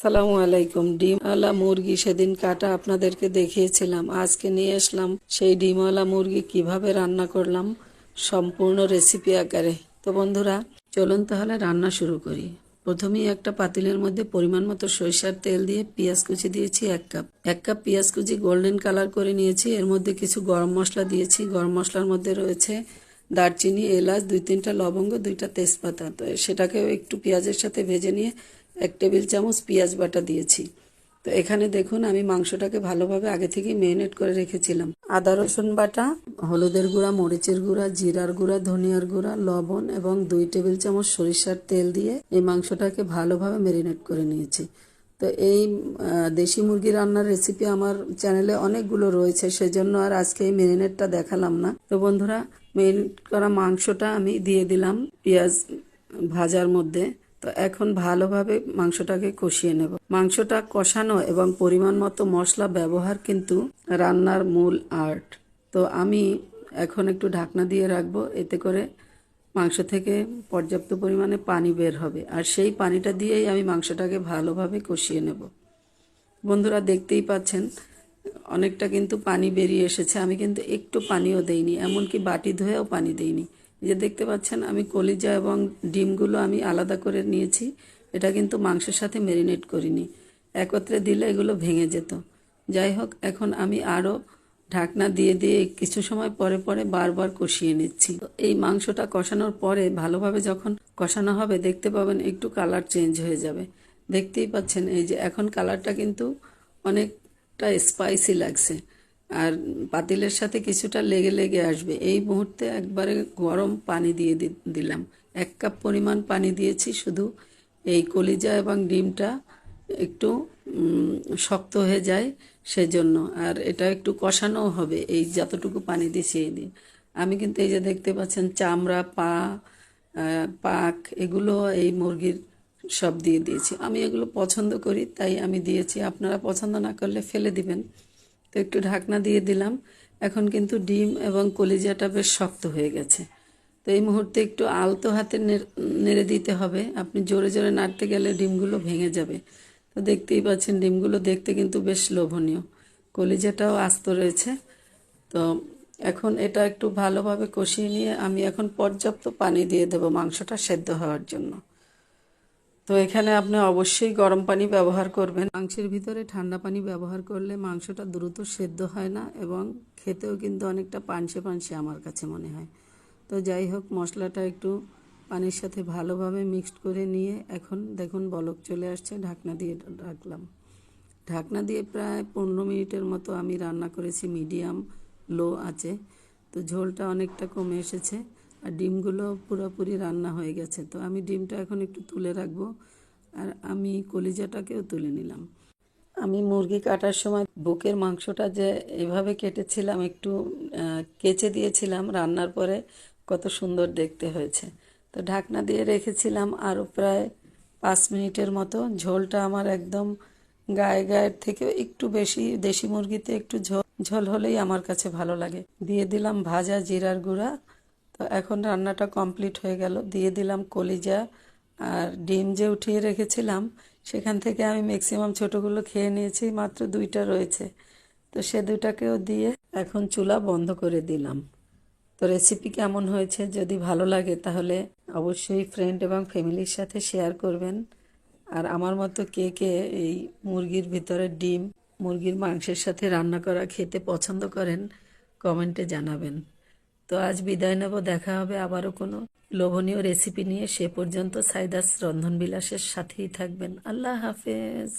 সালামু আলাইকুম। ডিমওয়ালা মুরগি সেদিন কাটা আপনাদেরকে দেখিয়েছিলাম। আজকে নিয়ে আসলাম সেই ডিমওয়ালা মুরগি কিভাবে রান্না করলাম সম্পূর্ণ রেসিপি আকারে। তো বন্ধুরা, চলুন তাহলে রান্না শুরু করি। প্রথমেই একটা পাতিলের মধ্যে পরিমাণ মতো সরিষার তেল দিয়ে পেঁয়াজ কুচি দিয়েছি 1 কাপ। 1 কাপ পেঁয়াজ কুচি গোল্ডেন কালার করে নিয়েছি। এর মধ্যে কিছু গরম মশলা দিয়েছি। গরম মশলার মধ্যে রয়েছে দারচিনি, এলাচ, 2-3টা লবঙ্গ, 2টা তেজপাতা। তো সেটাকেও একটু পেঁয়াজের সাথে ভেজে নিয়ে 1 টেবিল চামচ পেঁয়াজ বাটা দিয়েছি। তো এখানে দেখুন আমি মাংসটাকে ভালোভাবে আগে থেকেই ম্যারিনেট করে রেখেছিলাম। আদা রসুন বাটা, হলুদের গুঁড়া, মরিচের গুঁড়া, জিরার গুঁড়া, ধনিয়ার গুঁড়া, লবণ এবং 2 টেবিল চামচ সরিষার তেল দিয়ে এই মাংসটাকে ভালোভাবে ম্যারিনেট করে নিয়েছি। তো এই দেশি মুরগি রান্নার রেসিপি আমার চ্যানেলে অনেকগুলো রয়েছে, সেজন্য আর আজকে এই ম্যারিনেটটা দেখালাম না। তো বন্ধুরা, ম্যারিনেট করা মাংসটা আমি দিয়ে দিলাম পেঁয়াজ ভাজার মধ্যে। তো এখন ভালোভাবে মাংসটাকে কষিয়ে নেব। মাংসটা কষানো এবং পরিমাণ মতো মশলা ব্যবহার কিন্তু রান্নার মূল আর্ট। তো আমি এখন একটু ঢাকনা দিয়ে রাখবো, এতে করে মাংস থেকে পর্যাপ্ত পরিমাণে পানি বের হবে, আর সেই পানিটা দিয়েই আমি মাংসটাকে ভালোভাবে কষিয়ে নেব। বন্ধুরা, দেখতেই পাচ্ছেন অনেকটা কিন্তু পানি বেরিয়ে এসেছে। আমি কিন্তু একটু পানিও দেইনি, এমনকি বাটি ধুয়েও পানি দেইনি। যে দেখতে পাচ্ছেন আমি কলিজা এবং ডিমগুলো আমি আলাদা করে নিয়েছি। এটা কিন্তু মাংসের সাথে ম্যারিনেট করিনি, একত্রে দিলে এগুলো ভেঙে যেত। যাই হোক, এখন আমি আরও ঢাকনা দিয়ে দিয়ে কিছু সময় পরে পরে বারবার কষিয়ে নিচ্ছি। তো এই মাংসটা কষানোর পরে ভালোভাবে যখন কষানো হবে দেখতে পাবেন একটু কালার চেঞ্জ হয়ে যাবে। দেখতেই পাচ্ছেন এই যে এখন কালারটা কিন্তু অনেকটা স্পাইসি লাগছে, আর পাতিলের সাথে কিছুটা লেগে লেগে আসবে। এই মুহূর্তে একবারে গরম পানি দিয়ে দিলাম। 1 কাপ পরিমাণ পানি দিয়েছি, শুধু এই কলিজা এবং ডিমটা একটু শক্ত হয়ে যায় সেজন্য। আর এটা একটু কষানোও হবে এই যতটুকু পানি দিয়েছি এই দিয়ে। আমি কিন্তু এই যে দেখতে পাচ্ছেন চামড়া, পাক এগুলো এই মুরগির সব দিয়ে দিয়েছি। আমি এগুলো পছন্দ করি তাই আমি দিয়েছি, আপনারা পছন্দ না করলে ফেলে দিবেন। তো একটু ঢাকনা দিয়ে দিলাম। এখন কিন্তু ডিম এবং কলিজাটা বেশ শক্ত হয়ে গেছে। তো এই মুহূর্তে একটু আলতো হাতে নেড়ে দিতে হবে। আপনি জোরে জোরে নাড়তে গেলে ডিমগুলো ভেঙে যাবে। তো দেখতেই পাচ্ছেন ডিমগুলো দেখতে কিন্তু বেশ লোভনীয়, কলিজাটাও আস্ত রয়েছে। তো এখন এটা একটু ভালোভাবে কষিয়ে নিয়ে আমি এখন পর্যাপ্ত পানি দিয়ে দেবো মাংসটা সেদ্ধ হওয়ার জন্য। তো এখানে আপনি অবশ্যই গরম পানি ব্যবহার করবেন। মাংসের ভিতরে ঠান্ডা পানি ব্যবহার করলে মাংসটা দ্রুত সেদ্ধ হয় না এবং খেতেও কিন্তু অনেকটা পানসে পানসে আমার কাছে মনে হয়। তো যাই হোক, মশলাটা একটু পানির সাথে ভালোভাবে মিক্সড করে নিয়ে এখন দেখুন বলক চলে আসছে। ঢাকনা দিয়ে রাখলাম। ঢাকনা দিয়ে প্রায় 15 মিনিটের মতো আমি রান্না করেছি মিডিয়াম লো আঁচে। তো ঝোলটা অনেকটা কমে এসেছে আর ডিমগুলো পুরোপুরি রান্না হয়ে গেছে। তো আমি ডিমটা এখন একটু তুলে রাখবো, আর আমি কলিজাটাকেও তুলে নিলাম। আমি মুরগি কাটার সময় বুকের মাংসটা যে এভাবে কেটেছিলাম, একটু কেচে দিয়েছিলাম, রান্নার পরে কত সুন্দর দেখতে হয়েছে। তো ঢাকনা দিয়ে রেখেছিলাম আরও প্রায় 5 মিনিটের মতো। ঝোলটা আমার একদম গায়ের থেকে একটু বেশি, দেশি মুরগিতে একটু ঝোল ঝোল হলেই আমার কাছে ভালো লাগে। দিয়ে দিলাম ভাজা জিরার গুঁড়া। তো এখন রান্নাটা কমপ্লিট হয়ে গেল। দিয়ে দিলাম কলিজা আর ডিম যে উঠিয়ে রেখেছিলাম, সেখান থেকে আমি ম্যাক্সিমাম ছোটোগুলো খেয়ে নিয়েছি, মাত্র 2টা রয়েছে। তো সে 2টাকেও দিয়ে এখন চুলা বন্ধ করে দিলাম। তো রেসিপি কেমন হয়েছে যদি ভালো লাগে তাহলে অবশ্যই ফ্রেন্ড এবং ফ্যামিলির সাথে শেয়ার করবেন। আর আমার মতো কে কে এই মুরগির ভিতরে ডিম, মুরগির মাংসের সাথে রান্না করা খেতে পছন্দ করেন কমেন্টে জানাবেন। তো আজ বিদায় নেব, দেখা হবে আবারও কোনো লোভনীয় রেসিপি নিয়ে। সে পর্যন্ত সাইদাস রন্ধনবিলাসের সাথেই থাকবেন। আল্লাহ হাফেজ।